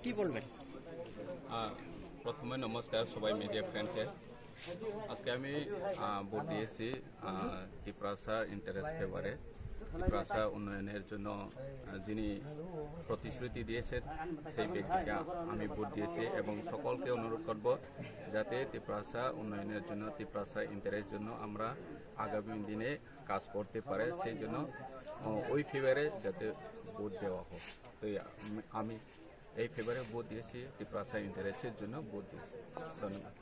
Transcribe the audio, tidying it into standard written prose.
কি বলবেন? প্রথমে নমস্কার সবাই মিডিয়া ফ্রেন্ডকে। আজকে আমি ভোট দিয়েছি তিপ্রাসা ইন্টারেস্ট ফেভারে। তিপ্রাসা উন্নয়নের জন্য যিনি প্রতিশ্রুতি দিয়েছেন সেই ব্যক্তিকে আমি ভোট দিয়েছি এবং সকলকে অনুরোধ করব যাতে তিপ্রাসা উন্নয়নের জন্য, তিপ্রাসা ইন্টারেস্টের জন্য আমরা আগামী দিনে কাজ করতে পারে, সেই জন্য ওই ফেভারে যাতে ভোট দেওয়া হোক। তো আমি এই ফেভারে ভোট দিয়েছি, তিপ্রাসা ইন্টারেস্টের জন্য ভোট দিয়েছি। ধন্যবাদ।